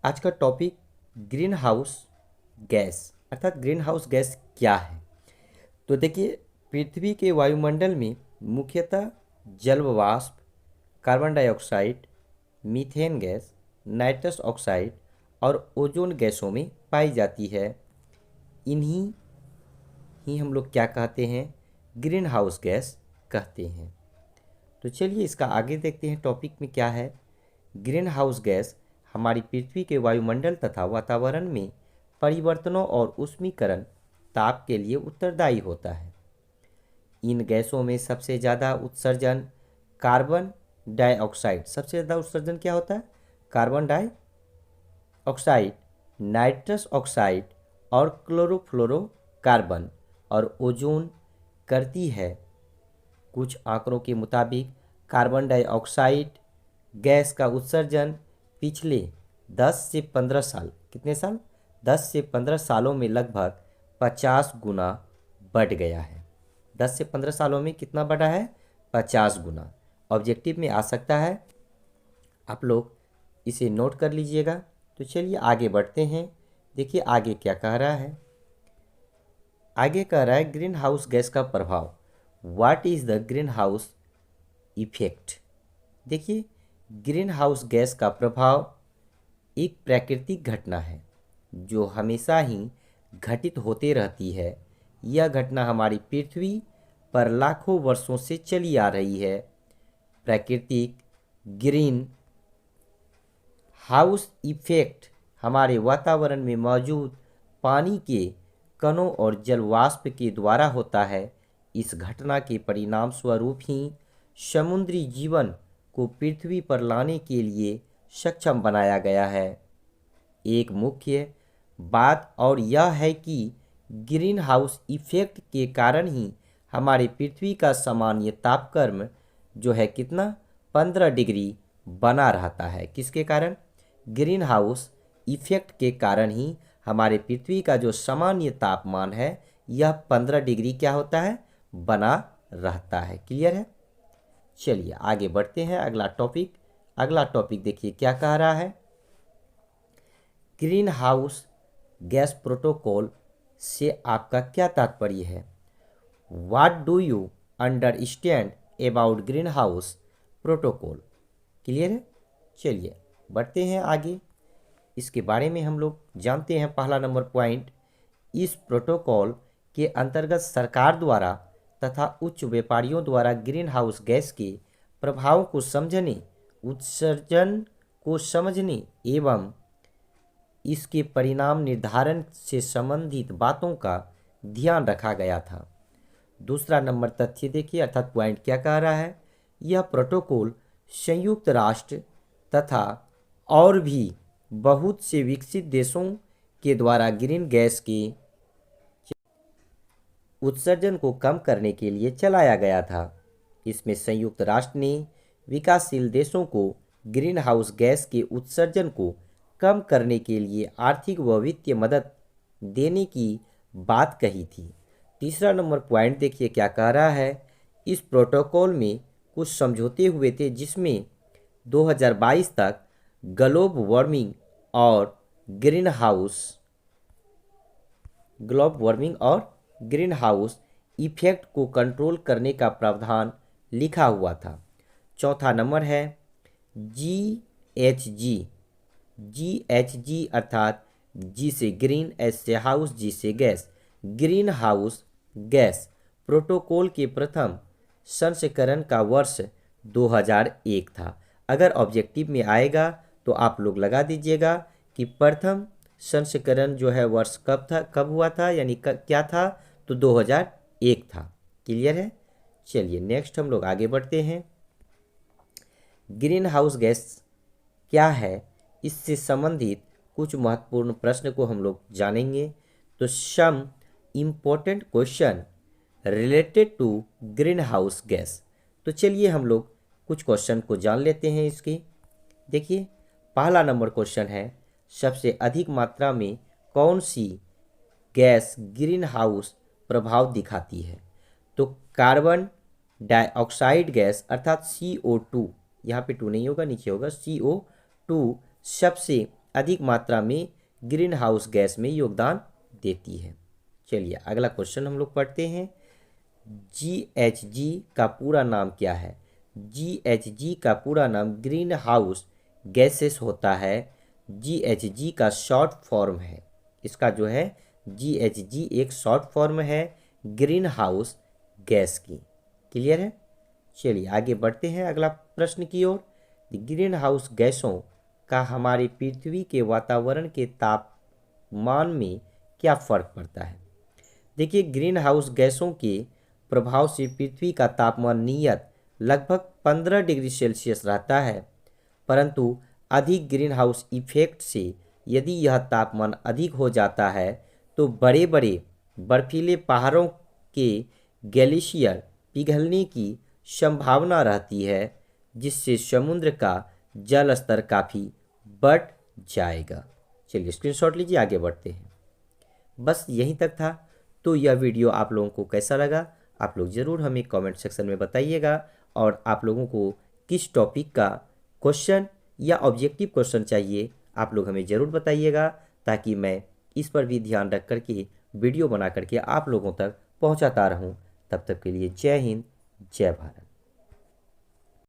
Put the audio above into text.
आज का topic green house gas अर्थात ग्रीन हाउस गैस क्या है। तो देखिए, पृथ्वी के वायुमंडल में मुख्यतः जल वाष्प, carbon dioxide, methane gas, nitrous oxide और ओजोन गैसों में पाई जाती है। इन्हीं ही हम लोग क्या कहते हैं, ग्रीन हाउस गैस कहते हैं। तो चलिए इसका आगे देखते हैं टॉपिक में क्या है। ग्रीन हाउस गैस हमारी पृथ्वी के वायुमंडल तथा वातावरण में परिवर्तनों और ऊष्मीकरण ताप के लिए उत्तरदायी होता है। इन गैसों में सबसे ज़्यादा उत्सर्जन कार्बन डाइऑक्साइड, सबसे ज़्यादा उत्सर्जन क्या होता है, कार्बन डाइऑक्साइड, नाइट्रस ऑक्साइड और क्लोरोफ्लोरोकार्बन और ओजोन करती है। कुछ आंकड़ों के मुताबिक कार्बन डाइऑक्साइड गैस का उत्सर्जन पिछले 10 से 15 साल, कितने साल, 10 से 15 सालों में लगभग 50 गुना बढ़ गया है। 10 से 15 सालों में कितना बढ़ा है, 50 गुना। ऑब्जेक्टिव में आ सकता है, आप लोग इसे नोट कर लीजिएगा। तो चलिए आगे बढ़ते हैं। देखिए आगे क्या कह रहा है। आगे कह रहा है ग्रीन हाउस गैस का प्रभाव। What is the green house effect. देखिए, ग्रीन हाउस गैस का प्रभाव एक प्राकृतिक घटना है जो हमेशा ही घटित होते रहती है। यह घटना हमारी पृथ्वी पर लाखों वर्षों से चली आ रही है। प्राकृतिक ग्रीन हाउस इफेक्ट हमारे वातावरण में मौजूद पानी के कणों और जल वाष्प के द्वारा होता है। इस घटना के परिणाम स्वरूप ही समुद्री जीवन को पृथ्वी पर लाने के लिए सक्षम बनाया गया है। एक मुख्य बात और यह है कि ग्रीन हाउस इफेक्ट के कारण ही हमारी पृथ्वी का सामान्य तापक्रम जो है कितना, 15 डिग्री बना रहता है। किसके कारण, ग्रीन हाउस इफेक्ट के कारण ही हमारे पृथ्वी का जो सामान्य तापमान है यह 15 डिग्री क्या होता है, बना रहता है। क्लियर है। चलिए आगे बढ़ते हैं। अगला टॉपिक देखिए क्या कह रहा है। ग्रीन हाउस गैस प्रोटोकॉल से आपका क्या तात्पर्य है। What do you understand about green house protocol. Clear है। चलिए बढ़ते हैं आगे, इसके बारे में हम लोग जानते हैं। पहला नंबर पॉइंट, इस प्रोटोकॉल के अंतर्गत सरकार द्वारा तथा उच्च व्यापारियों द्वारा ग्रीन हाउस गैस के प्रभाव को समझने, उत्सर्जन को समझने एवं इसके परिणाम निर्धारण से संबंधित बातों का ध्यान रखा गया था। दूसरा नंबर तथ्य देखिए अर्थात पॉइंट क्या कह रहा है। यह प्रोटोकॉल संयुक्त राष्ट्र तथा और भी बहुत से विकसित देशों के द्वारा ग्रीन गैस के उत्सर्जन को कम करने के लिए चलाया गया था। इसमें संयुक्त राष्ट्र ने विकासशील देशों को ग्रीन हाउस गैस के उत्सर्जन को कम करने के लिए आर्थिक व वित्तीय मदद देने की बात कही थी। तीसरा नंबर पॉइंट देखिए क्या कह रहा है। इस प्रोटोकॉल में कुछ समझौते हुए थे जिसमें 2022 तक ग्लोब वार्मिंग और ग्रीन हाउस इफेक्ट को कंट्रोल करने का प्रावधान लिखा हुआ था। चौथा नंबर है GHG अर्थात जी से ग्रीन, एस से हाउस, जी से gas. Green house gas protocol के प्रथम संस्करण का वर्ष 2001 था। अगर ऑब्जेक्टिव में आएगा तो आप लोग लगा दीजिएगा कि प्रथम संस्करण जो है वर्ष कब था, कब हुआ था, यानी क्या था, तो 2001 था। क्लियर है। चलिए नेक्स्ट हम लोग आगे बढ़ते हैं। ग्रीन हाउस गैस क्या है, इससे संबंधित कुछ महत्वपूर्ण प्रश्न को हम लोग जानेंगे। तो some important question related to green house gas. तो चलिए हम लोग कुछ क्वेश्चन को जान लेते हैं इसके। देखिए पहला नंबर क्वेश्चन है, सबसे अधिक मात्रा में कौन सी गैस ग्रीन हाउस प्रभाव दिखाती है। तो कार्बन डाइऑक्साइड गैस अर्थात CO2, यहाँ पे 2 नहीं होगा, नीचे होगा, CO2 सबसे अधिक मात्रा में ग्रीन हाउस गैस में योगदान देती है। चलिए अगला क्वेश्चन हम लोग पढ़ते हैं। GHG का पूरा नाम क्या है? GHG का पूरा नाम ग्रीन हाउस गैसेस होता है। GHG का शॉर्ट फॉर्म है, इसका जो है GHG एक शॉर्ट फॉर्म है ग्रीन हाउस गैस की। क्लियर है? चलिए आगे बढ़ते हैं अगला प्रश्न की ओर। ग्रीन हाउस गैसों का हमारी पृथ्वी के वातावरण के तापमान में क्या फर्क पड़ता है? देखिए, ग्रीन हाउस गैसों के प्रभाव से पृथ्वी का तापमान नियत लगभग 15 डिग्री सेल्सियस रहता है, परंतु अधिक ग्रीन हाउस इफेक्ट से यदि यह तापमान अधिक हो जाता है तो बड़े बड़े बर्फीले पहाड़ों के ग्लेशियर पिघलने की संभावना रहती है, जिससे समुद्र का जल स्तर काफ़ी बढ़ जाएगा। चलिए स्क्रीनशॉट लीजिए, आगे बढ़ते हैं। बस यहीं तक था। तो यह वीडियो आप लोगों को कैसा लगा आप लोग ज़रूर हमें कमेंट सेक्शन में बताइएगा, और आप लोगों को किस टॉपिक का क्वेश्चन या ऑब्जेक्टिव क्वेश्चन चाहिए आप लोग हमें ज़रूर बताइएगा, ताकि मैं इस पर भी ध्यान रख करके वीडियो बना करके आप लोगों तक पहुंचाता रहूं। तब तक के लिए जय हिंद, जय भारत।